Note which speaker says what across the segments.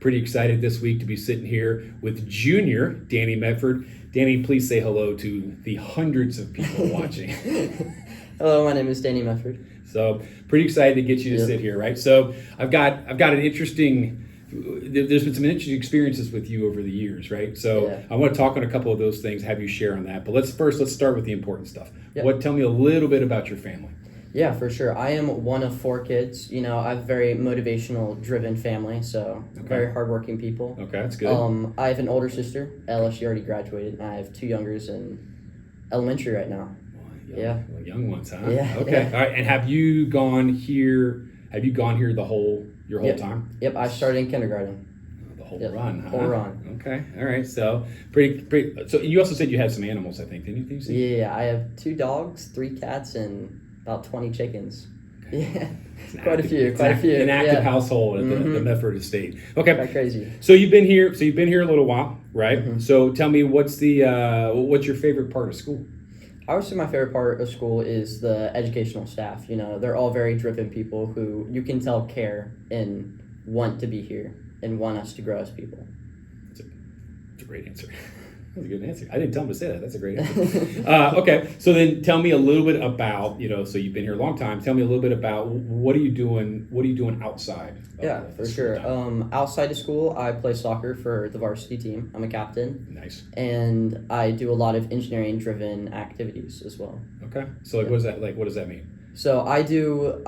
Speaker 1: Pretty excited this week to be sitting here with Junior Danny Mefford. Danny, please say hello to the hundreds of people watching.
Speaker 2: Hello, my name is Danny Mefford.
Speaker 1: So pretty excited to get you to sit here, right? So I've got an interesting. There's been some interesting experiences with you over the years, right? So I want to talk on a couple of those things, have you share on that. But let's start with the important stuff. Tell me a little bit about your family.
Speaker 2: Yeah, for sure. I am one of 4 kids. You know, I have a very motivational, driven family, so very hardworking people.
Speaker 1: Okay, that's good.
Speaker 2: I have an older sister, Ella. She already graduated, and I have 2 youngers in elementary right now.
Speaker 1: Young ones, huh?
Speaker 2: Yeah.
Speaker 1: Okay. All right. And have you gone here your whole time?
Speaker 2: Yep. I started in kindergarten.
Speaker 1: The whole run, huh?
Speaker 2: Whole run.
Speaker 1: Okay. All right. So pretty. So you also said you had some animals, I think, didn't you?
Speaker 2: Yeah. I have 2 dogs, 3 cats, and about 20 chickens. Yeah. Quite a few.
Speaker 1: An active household at the Mefford estate. Okay.
Speaker 2: Quite crazy.
Speaker 1: So you've been here a little while, right?
Speaker 2: Mm-hmm.
Speaker 1: So tell me what's your favorite part of school?
Speaker 2: I would say my favorite part of school is the educational staff. You know, they're all very driven people who you can tell care and want to be here and want us to grow as people.
Speaker 1: That's a great answer. That's a good answer. I didn't tell him to say that. That's a great answer. Okay, so then tell me a little bit about, so you've been here a long time. Tell me a little bit about what are you doing outside?
Speaker 2: Yeah, for sure. Outside of school, I play soccer for the varsity team. I'm a captain.
Speaker 1: Nice.
Speaker 2: And I do a lot of engineering-driven activities as well.
Speaker 1: Okay. So what does that mean?
Speaker 2: So I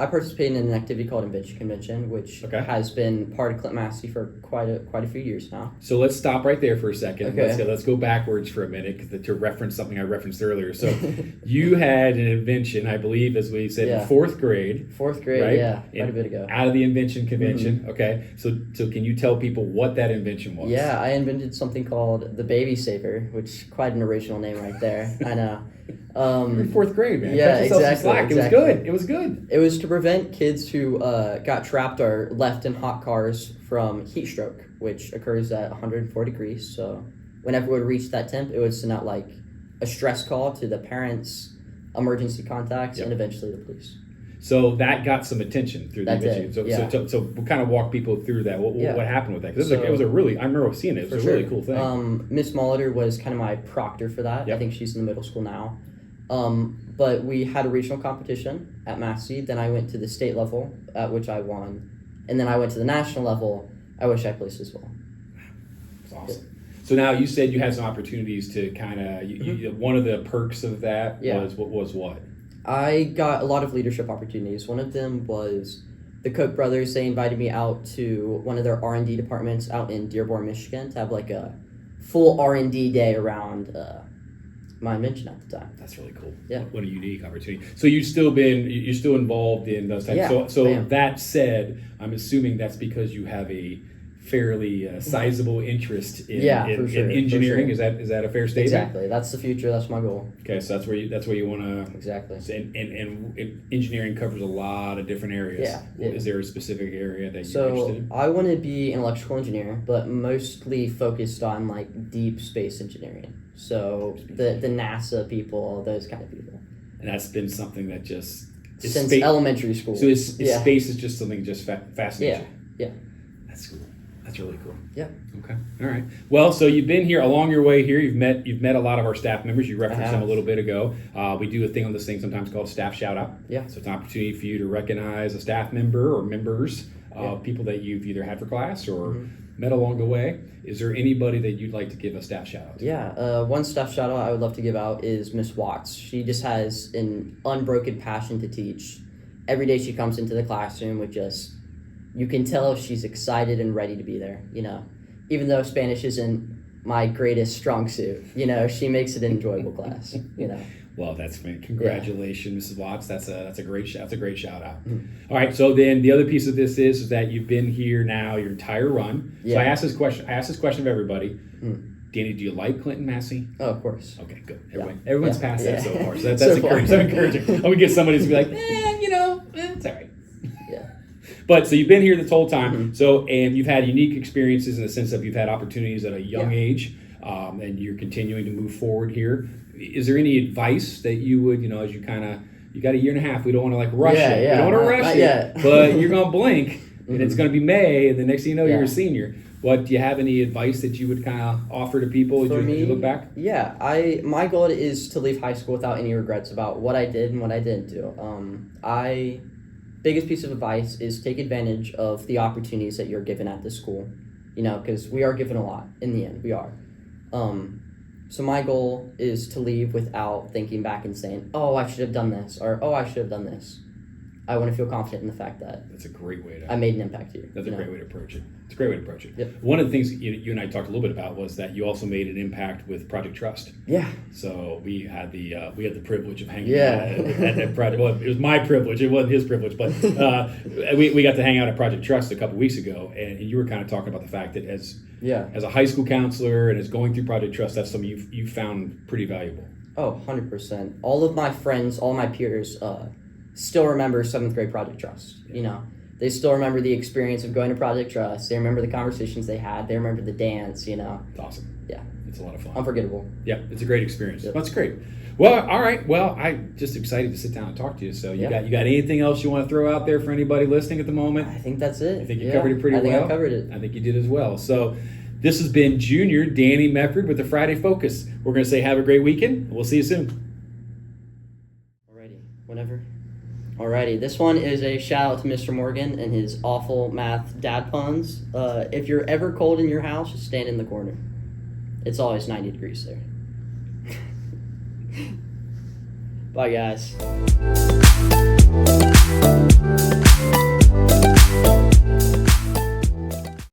Speaker 2: participate in an activity called invention, which has been part of Clinton-Massie for quite a few years now.
Speaker 1: So let's stop right there for a second.
Speaker 2: Okay.
Speaker 1: Let's go backwards for a minute to reference something I referenced earlier. So you had an invention, I believe, as we said, in 4th grade.
Speaker 2: 4th grade,
Speaker 1: right?
Speaker 2: Yeah, quite a bit ago.
Speaker 1: Out of the invention convention. Mm-hmm. Okay. So can you tell people what that invention was?
Speaker 2: Yeah, I invented something called the Baby Saver, which quite an original name right there. I know.
Speaker 1: You're in 4th grade, man.
Speaker 2: Yeah, exactly.
Speaker 1: It was good.
Speaker 2: It was to prevent kids who got trapped or left in hot cars from heat stroke, which occurs at 104 degrees. So whenever it would reach that temp, it would send out like a stress call to the parents, emergency contacts, and eventually the police.
Speaker 1: So that got some attention through the invention. So we'll kind of walk people through that. What happened with that? Because it was a really, I remember seeing it. It was a really cool thing.
Speaker 2: Miss Molitor was kind of my proctor for that.
Speaker 1: Yep.
Speaker 2: I think she's in the middle school now. But we had a regional competition at Massey. Then I went to the state level, at which I won. And then I went to the national level, at which I placed as well.
Speaker 1: That's awesome. Yeah. So now you said you had some opportunities to kind of, one of the perks of that was what?
Speaker 2: I got a lot of leadership opportunities. One of them was the Koch brothers. They invited me out to one of their R&D departments out in Dearborn, Michigan, to have like a full R&D day around my invention at the time.
Speaker 1: That's really cool.
Speaker 2: Yeah.
Speaker 1: What a unique opportunity. So you're still involved in those types.
Speaker 2: Yeah,
Speaker 1: so that said, I'm assuming that's because you have a fairly sizable interest in engineering.
Speaker 2: For sure.
Speaker 1: Is that a fair statement?
Speaker 2: Exactly. That's the future. That's my goal.
Speaker 1: Okay, so that's where you want to.
Speaker 2: Exactly.
Speaker 1: And engineering covers a lot of different areas.
Speaker 2: Yeah.
Speaker 1: Is there a specific area that you're interested in?
Speaker 2: I want to be an electrical engineer, but mostly focused on like deep space engineering. So the NASA people, those kind of people.
Speaker 1: And that's been something that just
Speaker 2: since elementary school.
Speaker 1: So space is just something just fascinating.
Speaker 2: Yeah.
Speaker 1: That's cool. That's really cool.
Speaker 2: Yeah.
Speaker 1: Okay. All right. Well, so you've been here along your way here. You've met a lot of our staff members. You referenced them a little bit ago. We do a thing on this thing sometimes called staff shout out.
Speaker 2: Yeah.
Speaker 1: So it's an opportunity for you to recognize a staff member or members, people that you've either had for class or met along the way. Is there anybody that you'd like to give a staff shout out to?
Speaker 2: Yeah. One staff shout out I would love to give out is Miss Watts. She just has an unbroken passion to teach. Every day she comes into the classroom with you can tell she's excited and ready to be there, Even though Spanish isn't my greatest strong suit, she makes it an enjoyable class,
Speaker 1: Well, that's congratulations, Mrs. Watts. That's a great shout out. Mm-hmm. All right, so then the other piece of this is that you've been here now your entire run. Yeah. So I asked this question of everybody. Danny, do you like Clinton-Massie?
Speaker 2: Oh, of course.
Speaker 1: Okay, good. Everyone's passed that so far. So that's encouraging. I'm gonna get somebody to be like, it's all right.
Speaker 2: Yeah.
Speaker 1: But so you've been here this whole time. Mm-hmm. So and you've had unique experiences in the sense of you've had opportunities at a young age, and you're continuing to move forward here. Is there any advice that you would, as you got a year and a half, we don't want to rush it. We don't want to rush it, but you're going to blink, and it's going to be May, and the next thing you know, you're a senior. do you have any advice that you would kind of offer to people as you look back?
Speaker 2: Yeah, my goal is to leave high school without any regrets about what I did and what I didn't do. Biggest piece of advice is take advantage of the opportunities that you're given at the school, because we are given a lot in the end. We are. So my goal is to leave without thinking back and saying, oh, I should have done this, or oh, I should have done this. I want to feel confident in the fact that
Speaker 1: that's a great way to.
Speaker 2: I made an impact here.
Speaker 1: That's a great way to approach it. It's a great way to approach it.
Speaker 2: Yep.
Speaker 1: One of the things you and I talked a little bit about was that you also made an impact with Project Trust.
Speaker 2: Yeah.
Speaker 1: So we had the privilege of hanging
Speaker 2: Yeah.
Speaker 1: out at Project. Well, it was my privilege. It wasn't his privilege, but we got to hang out at Project Trust a couple weeks ago, and you were kind of talking about the fact that as a high school counselor and as going through Project Trust, that's something you found pretty valuable.
Speaker 2: Oh, 100%. All of my friends, all my peers, still remember 7th grade Project Trust. They still remember the experience of going to Project Trust. They remember the conversations they had. They remember the dance.
Speaker 1: It's awesome.
Speaker 2: Yeah,
Speaker 1: it's a lot of fun.
Speaker 2: Unforgettable.
Speaker 1: Yeah, it's a great experience.
Speaker 2: Yep.
Speaker 1: That's great. Well, all right. Well, I'm just excited to sit down and talk to you. So you got anything else you want to throw out there for anybody listening at the moment?
Speaker 2: I think that's it.
Speaker 1: I think you covered it pretty well.
Speaker 2: I think I covered it.
Speaker 1: I think you did as well. So this has been Junior Danny Mefford with the Friday Focus. We're going to say have a great weekend. We'll see you soon.
Speaker 2: Alrighty, whenever. Alrighty, this one is a shout out to Mr. Morgan and his awful math dad puns. If you're ever cold in your house, just stand in the corner. It's always 90 degrees there. Bye, guys.